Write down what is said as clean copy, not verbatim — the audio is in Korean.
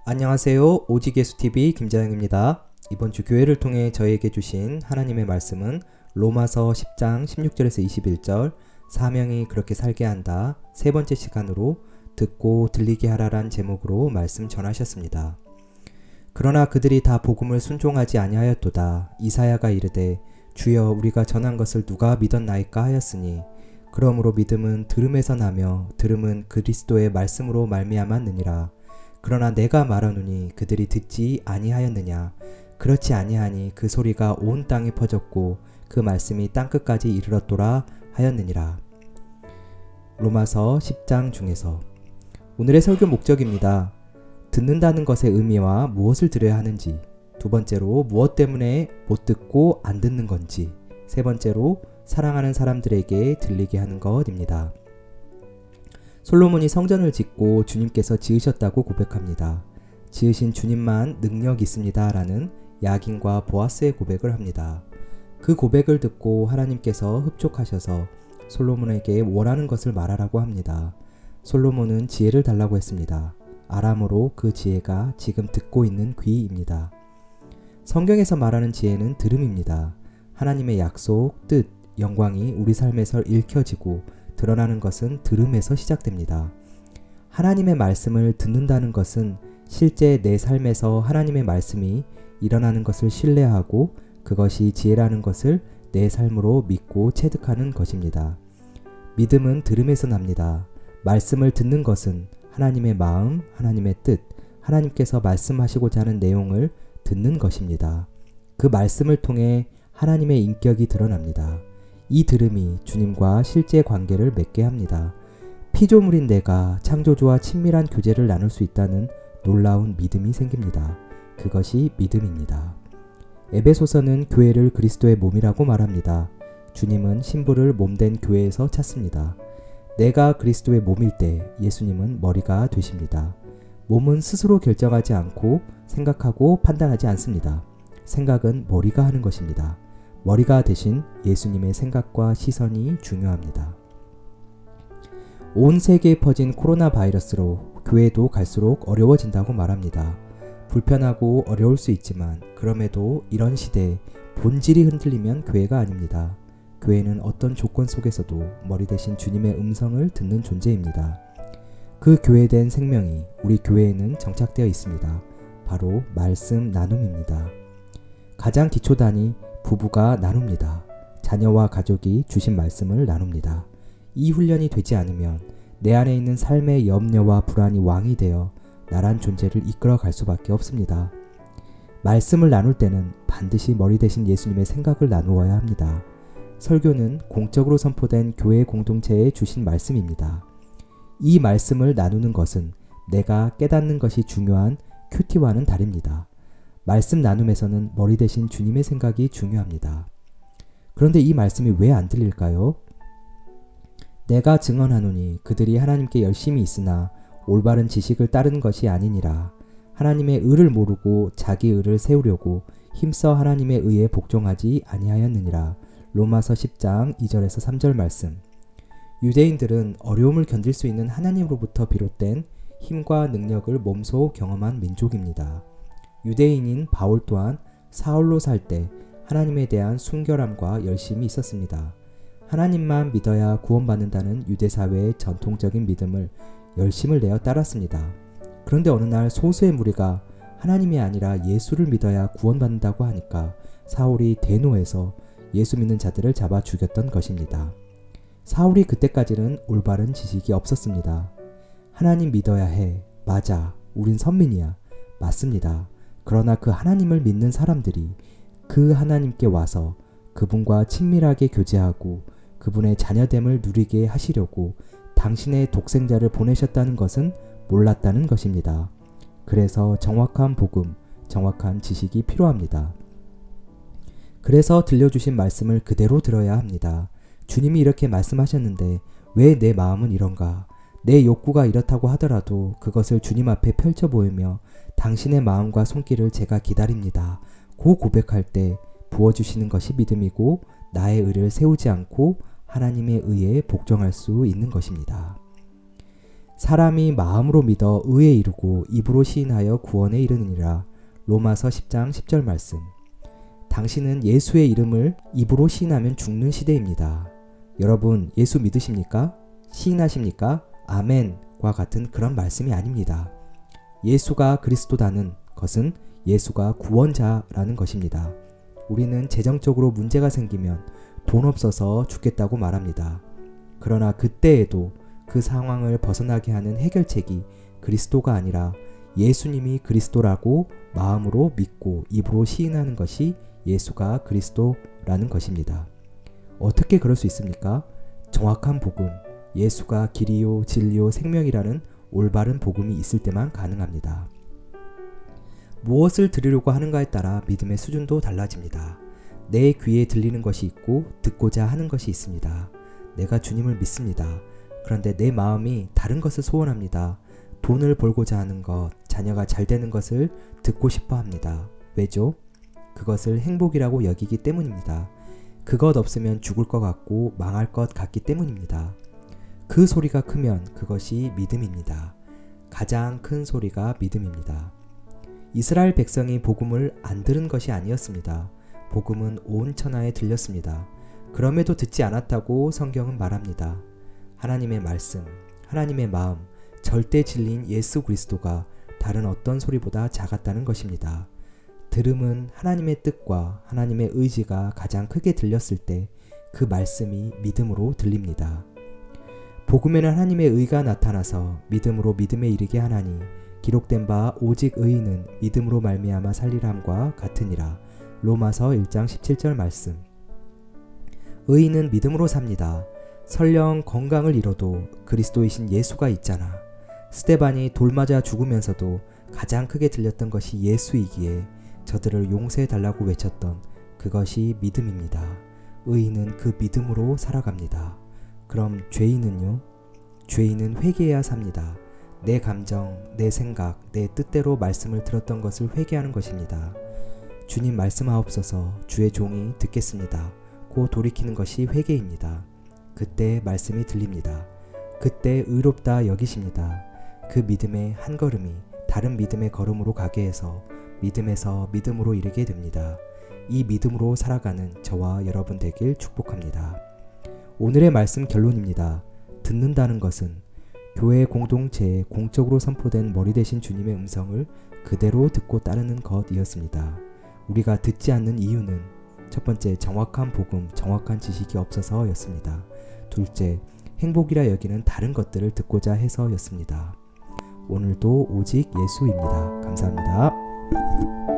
안녕하세요. 오직예수TV 김자영입니다. 이번 주 교회를 통해 저에게 주신 하나님의 말씀은 로마서 10장 16절에서 21절 사명이 그렇게 살게 한다 세 번째 시간으로 듣고 들리게 하라란 제목으로 말씀 전하셨습니다. 그러나 그들이 다 복음을 순종하지 아니하였도다. 이사야가 이르되 주여 우리가 전한 것을 누가 믿었나이까 하였으니 그러므로 믿음은 들음에서 나며 들음은 그리스도의 말씀으로 말미암았느니라. 그러나 내가 말하노니 그들이 듣지 아니하였느냐. 그렇지 아니하니 그 소리가 온 땅에 퍼졌고 그 말씀이 땅끝까지 이르렀도라 하였느니라. 로마서 10장 중에서 오늘의 설교 목적입니다. 듣는다는 것의 의미와 무엇을 들어야 하는지, 두 번째로 무엇 때문에 못 듣고 안 듣는 건지, 세 번째로 사랑하는 사람들에게 들리게 하는 것입니다. 솔로몬이 성전을 짓고 주님께서 지으셨다고 고백합니다. 지으신 주님만 능력 있습니다 라는 야긴과 보아스의 고백을 합니다. 그 고백을 듣고 하나님께서 흡족하셔서 솔로몬에게 원하는 것을 말하라고 합니다. 솔로몬은 지혜를 달라고 했습니다. 아람어로 그 지혜가 지금 듣고 있는 귀입니다. 성경에서 말하는 지혜는 들음입니다. 하나님의 약속, 뜻, 영광이 우리 삶에서 읽혀지고 드러나는 것은 들음에서 시작됩니다. 하나님의 말씀을 듣는다는 것은 실제 내 삶에서 하나님의 말씀이 일어나는 것을 신뢰하고 그것이 지혜라는 것을 내 삶으로 믿고 체득하는 것입니다. 믿음은 들음에서 납니다. 말씀을 듣는 것은 하나님의 마음, 하나님의 뜻, 하나님께서 말씀하시고자 하는 내용을 듣는 것입니다. 그 말씀을 통해 하나님의 인격이 드러납니다. 이 들음이 주님과 실제 관계를 맺게 합니다. 피조물인 내가 창조주와 친밀한 교제를 나눌 수 있다는 놀라운 믿음이 생깁니다. 그것이 믿음입니다. 에베소서는 교회를 그리스도의 몸이라고 말합니다. 주님은 신부를 몸된 교회에서 찾습니다. 내가 그리스도의 몸일 때 예수님은 머리가 되십니다. 몸은 스스로 결정하지 않고 생각하고 판단하지 않습니다. 생각은 머리가 하는 것입니다. 머리가 대신 예수님의 생각과 시선이 중요합니다. 온 세계에 퍼진 코로나 바이러스로 교회도 갈수록 어려워진다고 말합니다. 불편하고 어려울 수 있지만 그럼에도 이런 시대에 본질이 흔들리면 교회가 아닙니다. 교회는 어떤 조건 속에서도 머리 대신 주님의 음성을 듣는 존재입니다. 그 교회된 생명이 우리 교회에는 정착되어 있습니다. 바로 말씀 나눔입니다. 가장 기초단이 부부가 나눕니다. 자녀와 가족이 주신 말씀을 나눕니다. 이 훈련이 되지 않으면 내 안에 있는 삶의 염려와 불안이 왕이 되어 나란 존재를 이끌어 갈 수밖에 없습니다. 말씀을 나눌 때는 반드시 머리 대신 예수님의 생각을 나누어야 합니다. 설교는 공적으로 선포된 교회 공동체에 주신 말씀입니다. 이 말씀을 나누는 것은 내가 깨닫는 것이 중요한 큐티와는 다릅니다. 말씀 나눔에서는 머리 대신 주님의 생각이 중요합니다. 그런데 이 말씀이 왜 안 들릴까요? 내가 증언하노니 그들이 하나님께 열심히 있으나 올바른 지식을 따르는 것이 아니니라. 하나님의 의를 모르고 자기 의를 세우려고 힘써 하나님의 의에 복종하지 아니하였느니라. 로마서 10장 2절에서 3절 말씀. 유대인들은 어려움을 견딜 수 있는 하나님으로부터 비롯된 힘과 능력을 몸소 경험한 민족입니다. 유대인인 바울 또한 사울로 살 때 하나님에 대한 순결함과 열심이 있었습니다. 하나님만 믿어야 구원받는다는 유대사회의 전통적인 믿음을 열심을 내어 따랐습니다. 그런데 어느 날 소수의 무리가 하나님이 아니라 예수를 믿어야 구원받는다고 하니까 사울이 대노해서 예수 믿는 자들을 잡아 죽였던 것입니다. 사울이 그때까지는 올바른 지식이 없었습니다. 하나님 믿어야 해. 맞아. 우린 선민이야. 맞습니다. 그러나 그 하나님을 믿는 사람들이 그 하나님께 와서 그분과 친밀하게 교제하고 그분의 자녀됨을 누리게 하시려고 당신의 독생자를 보내셨다는 것은 몰랐다는 것입니다. 그래서 정확한 복음, 정확한 지식이 필요합니다. 그래서 들려주신 말씀을 그대로 들어야 합니다. 주님이 이렇게 말씀하셨는데 왜 내 마음은 이런가? 내 욕구가 이렇다고 하더라도 그것을 주님 앞에 펼쳐 보이며 당신의 마음과 손길을 제가 기다립니다. 고 고백할 때 부어주시는 것이 믿음이고 나의 의를 세우지 않고 하나님의 의에 복종할 수 있는 것입니다. 사람이 마음으로 믿어 의에 이르고 입으로 시인하여 구원에 이르느니라. 로마서 10장 10절 말씀. 당신은 예수의 이름을 입으로 시인하면 죽는 시대입니다. 여러분, 예수 믿으십니까? 시인하십니까? 아멘과 같은 그런 말씀이 아닙니다. 예수가 그리스도다는 것은 예수가 구원자라는 것입니다. 우리는 재정적으로 문제가 생기면 돈 없어서 죽겠다고 말합니다. 그러나 그때에도 그 상황을 벗어나게 하는 해결책이 그리스도가 아니라 예수님이 그리스도라고 마음으로 믿고 입으로 시인하는 것이 예수가 그리스도라는 것입니다. 어떻게 그럴 수 있습니까? 정확한 복음, 예수가 길이요 진리요 생명이라는 올바른 복음이 있을 때만 가능합니다. 무엇을 들으려고 하는가에 따라 믿음의 수준도 달라집니다. 내 귀에 들리는 것이 있고 듣고자 하는 것이 있습니다. 내가 주님을 믿습니다. 그런데 내 마음이 다른 것을 소원합니다. 돈을 벌고자 하는 것, 자녀가 잘 되는 것을 듣고 싶어 합니다. 왜죠? 그것을 행복이라고 여기기 때문입니다. 그것 없으면 죽을 것 같고 망할 것 같기 때문입니다. 그 소리가 크면 그것이 믿음입니다. 가장 큰 소리가 믿음입니다. 이스라엘 백성이 복음을 안 들은 것이 아니었습니다. 복음은 온 천하에 들렸습니다. 그럼에도 듣지 않았다고 성경은 말합니다. 하나님의 말씀, 하나님의 마음, 절대 진리인 예수 그리스도가 다른 어떤 소리보다 작았다는 것입니다. 들음은 하나님의 뜻과 하나님의 의지가 가장 크게 들렸을 때 그 말씀이 믿음으로 들립니다. 복음에는 하나님의 의가 나타나서 믿음으로 믿음에 이르게 하나니 기록된 바 오직 의인은 믿음으로 말미암아 살리람과 같으니라. 로마서 1장 17절 말씀. 의인은 믿음으로 삽니다. 설령 건강을 잃어도 그리스도이신 예수가 있잖아. 스데반이 돌 맞아 죽으면서도 가장 크게 들렸던 것이 예수이기에 저들을 용서해달라고 외쳤던 그것이 믿음입니다. 의인은 그 믿음으로 살아갑니다. 그럼 죄인은요? 죄인은 회개해야 삽니다. 내 감정, 내 생각, 내 뜻대로 말씀을 들었던 것을 회개하는 것입니다. 주님 말씀하옵소서, 주의 종이 듣겠습니다. 고 돌이키는 것이 회개입니다. 그때 말씀이 들립니다. 그때 의롭다 여기십니다. 그 믿음의 한 걸음이 다른 믿음의 걸음으로 가게 해서 믿음에서 믿음으로 이르게 됩니다. 이 믿음으로 살아가는 저와 여러분 되길 축복합니다. 오늘의 말씀 결론입니다. 듣는다는 것은 교회 공동체에 공적으로 선포된 머리 대신 주님의 음성을 그대로 듣고 따르는 것이었습니다. 우리가 듣지 않는 이유는 첫 번째, 정확한 복음, 정확한 지식이 없어서였습니다. 둘째, 행복이라 여기는 다른 것들을 듣고자 해서였습니다. 오늘도 오직 예수입니다. 감사합니다.